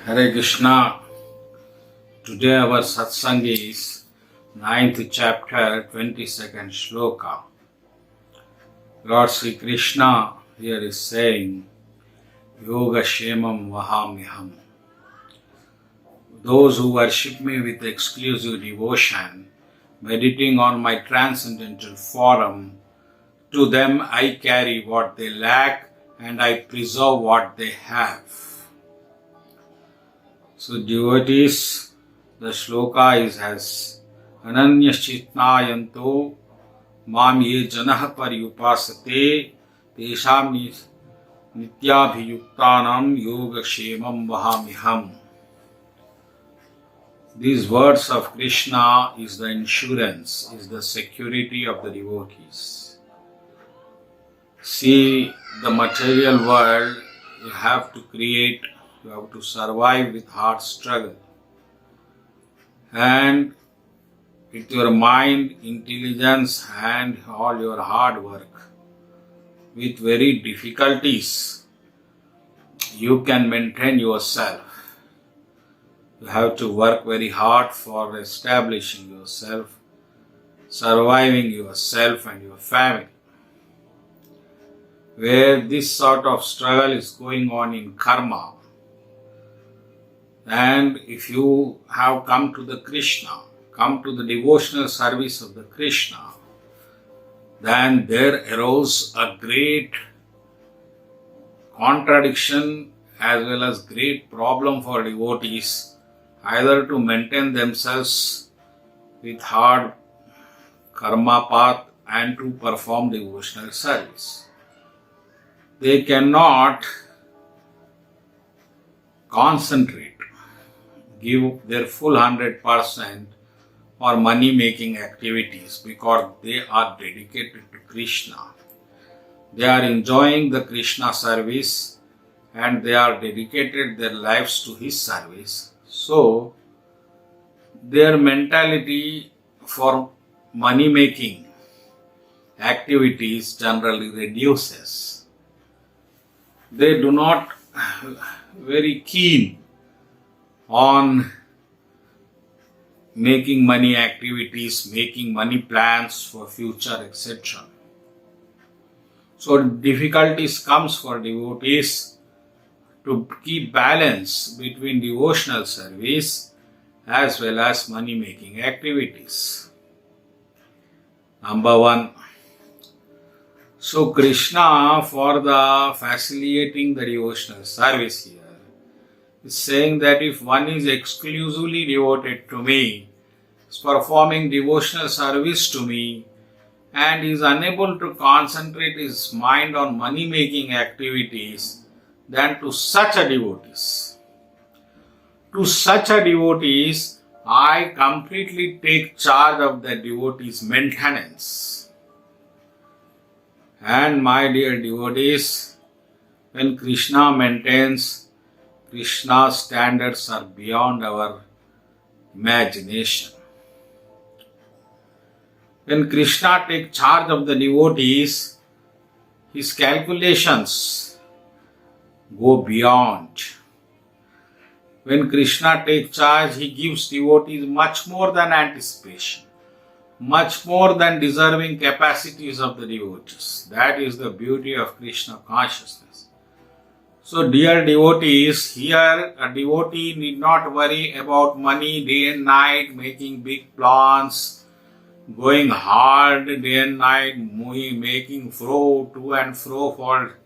Hare Krishna. Today our satsang is 9th chapter, 22nd shloka. Lord Sri Krishna here is saying, Yoga Shemam Vahamiham. Those who worship me with exclusive devotion, meditating on my transcendental form, to them I carry what they lack and I preserve what they have. So devotees, the shloka is as Ananyaschitnayanto mam ye janah paryupasate tesham nityabhiyuktanam yoga shemam vahamiham. These words of Krishna is the insurance, is the security of the devotees. See, the material world you have to create, you have to survive with hard struggle. And with your mind, intelligence and all your hard work, with very difficulties, you can maintain yourself. You have to work very hard for establishing yourself, surviving yourself and your family. Where this sort of struggle is going on in karma, and if you have come to the Krishna, come to the devotional service of the Krishna, then there arose a great contradiction as well as great problem for devotees, either to maintain themselves with hard karma path and to perform devotional service. They cannot concentrate, give their full 100% for money-making activities because they are dedicated to Krishna. They are enjoying the Krishna service and they are dedicated their lives to His service. So, their mentality for money-making activities generally reduces. They do not very keen on making money activities, making money plans for future, etc. So difficulties comes for devotees to keep balance between devotional service as well as money making activities. Number one. So Krishna, for the facilitating the devotional service here, is saying that if one is exclusively devoted to me, is performing devotional service to me, and is unable to concentrate his mind on money-making activities, then to such a devotees, I completely take charge of the devotee's maintenance. And my dear devotees, when Krishna maintains, Krishna's standards are beyond our imagination. When Krishna takes charge of the devotees, his calculations go beyond. When Krishna takes charge, he gives devotees much more than anticipation, much more than deserving capacities of the devotees. That is the beauty of Krishna consciousness. So dear devotees, here a devotee need not worry about money day and night, making big plans, going hard day and night, making to and fro for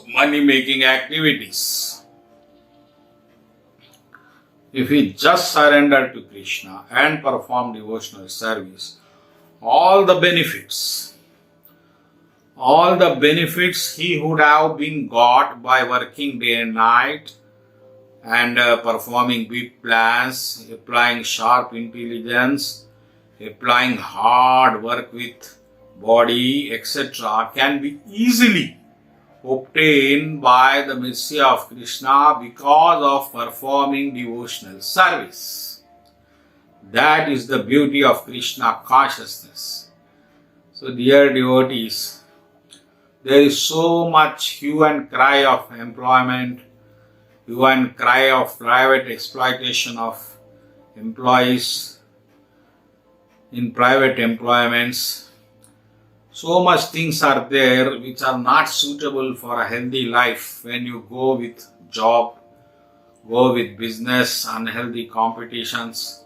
money making activities. If he just surrender to Krishna and perform devotional service, all the benefits he would have been got by working day and night and performing big plans, applying sharp intelligence, applying hard work with body, etc., can be easily obtained by the mercy of Krishna because of performing devotional service. That is the beauty of Krishna consciousness. So dear devotees, there is so much hue and cry of employment, hue and cry of private exploitation of employees in private employments. So much things are there which are not suitable for a healthy life when you go with job, go with business, unhealthy competitions.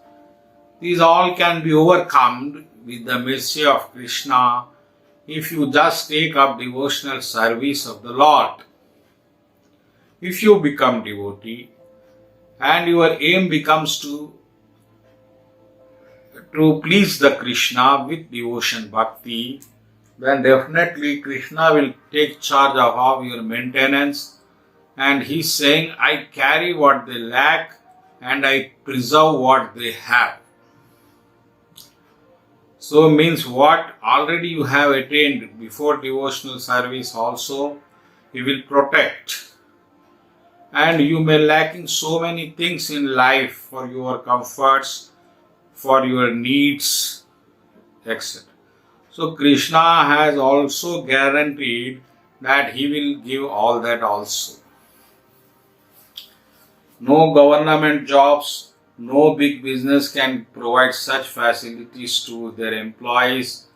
These all can be overcome with the mercy of Krishna if you just take up devotional service of the Lord. If you become devotee and your aim becomes to please the Krishna with devotion bhakti, then definitely Krishna will take charge of all your maintenance, and he is saying, I carry what they lack and I preserve what they have. So means what already you have attained before devotional service also he will protect. And you may lacking so many things in life for your comforts, for your needs, etc. So Krishna has also guaranteed that he will give all that also. No government jobs, no big business can provide such facilities to their employees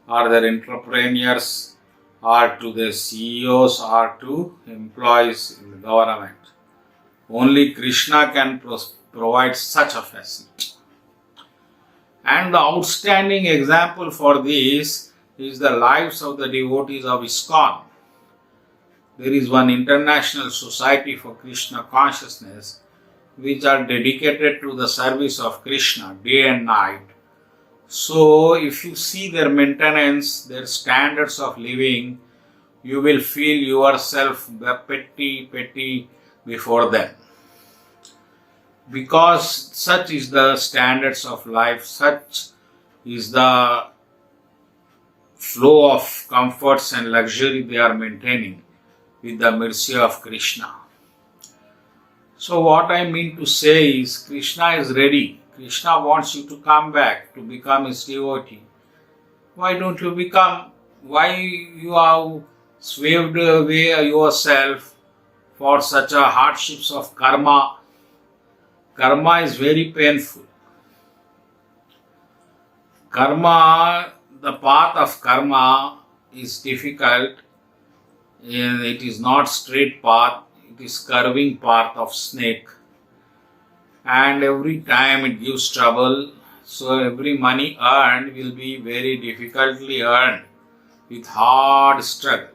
or their entrepreneurs or to their CEOs or to employees in the government. Only Krishna can provide such a facility. And the outstanding example for this is the lives of the devotees of ISKCON. There is one international society for Krishna consciousness which are dedicated to the service of Krishna day and night. So if you see their maintenance, their standards of living, you will feel yourself petty before them. Because such is the standards of life, such is the flow of comforts and luxury they are maintaining with the mercy of Krishna. So what I mean to say is Krishna is ready. Krishna wants you to come back to become his devotee. Why don't you become? Why you have slaved away yourself for such a hardships of karma? Karma is very painful. Karma, the path of karma is difficult. It is not straight path. It is curving path of snake. And every time it gives trouble. So every money earned will be very difficultly earned with hard struggle.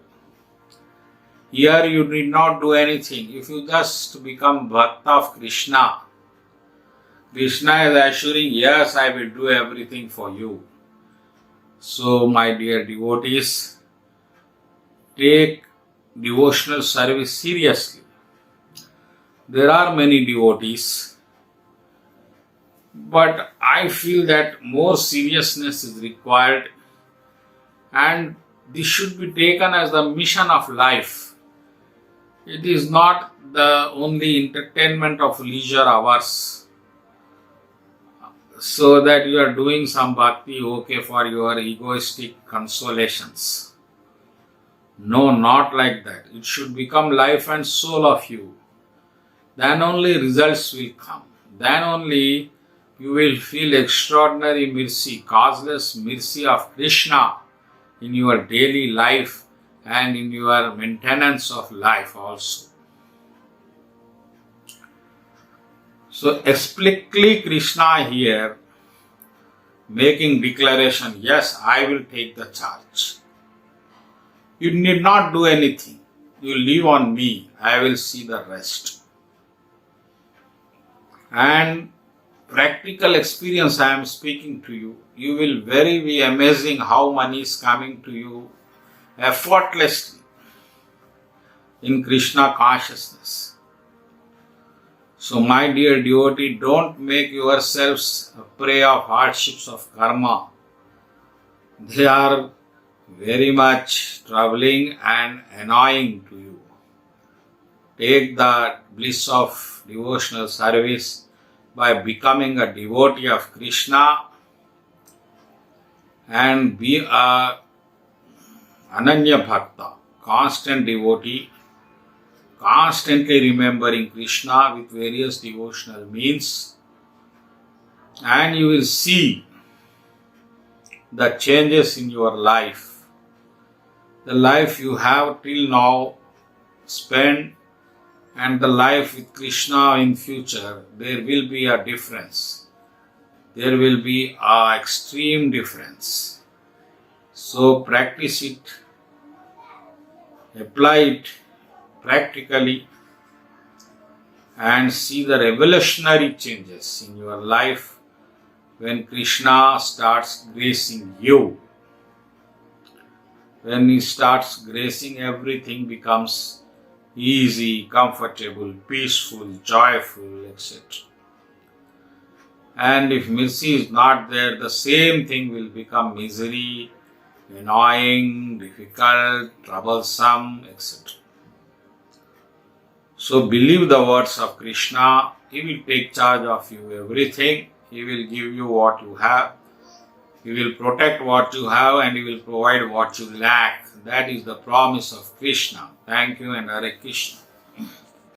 Here you need not do anything. If you just become Bhakta of Krishna, Krishna is assuring, yes, I will do everything for you. So, my dear devotees, take devotional service seriously. There are many devotees, but I feel that more seriousness is required, and this should be taken as the mission of life. It is not the only entertainment of leisure hours, so that you are doing some bhakti okay for your egoistic consolations. No, not like that. It should become life and soul of you. Then only results will come. Then only you will feel extraordinary mercy, causeless mercy of Krishna in your daily life and in your maintenance of life also. So explicitly Krishna here making declaration, yes, I will take the charge. You need not do anything. You leave on me. I will see the rest. And practical experience I am speaking to you. You will be amazing how money is coming to you effortlessly in Krishna consciousness. So my dear devotee, don't make yourselves a prey of hardships of karma. They are very much troubling and annoying to you. Take the bliss of devotional service by becoming a devotee of Krishna and be a Ananya Bhakta, constant devotee, constantly remembering Krishna with various devotional means, and you will see the changes in your life. The life you have till now spent and the life with Krishna in future, there will be a difference. There will be an extreme difference. So practice it, apply it practically, and see the revolutionary changes in your life when Krishna starts gracing you. When he starts gracing, everything becomes easy, comfortable, peaceful, joyful, etc. And if mercy is not there, the same thing will become misery, annoying, difficult, troublesome, etc. So believe the words of Krishna. He will take charge of you everything. He will give you what you have. He will protect what you have and He will provide what you lack. That is the promise of Krishna. Thank you and Hare Krishna.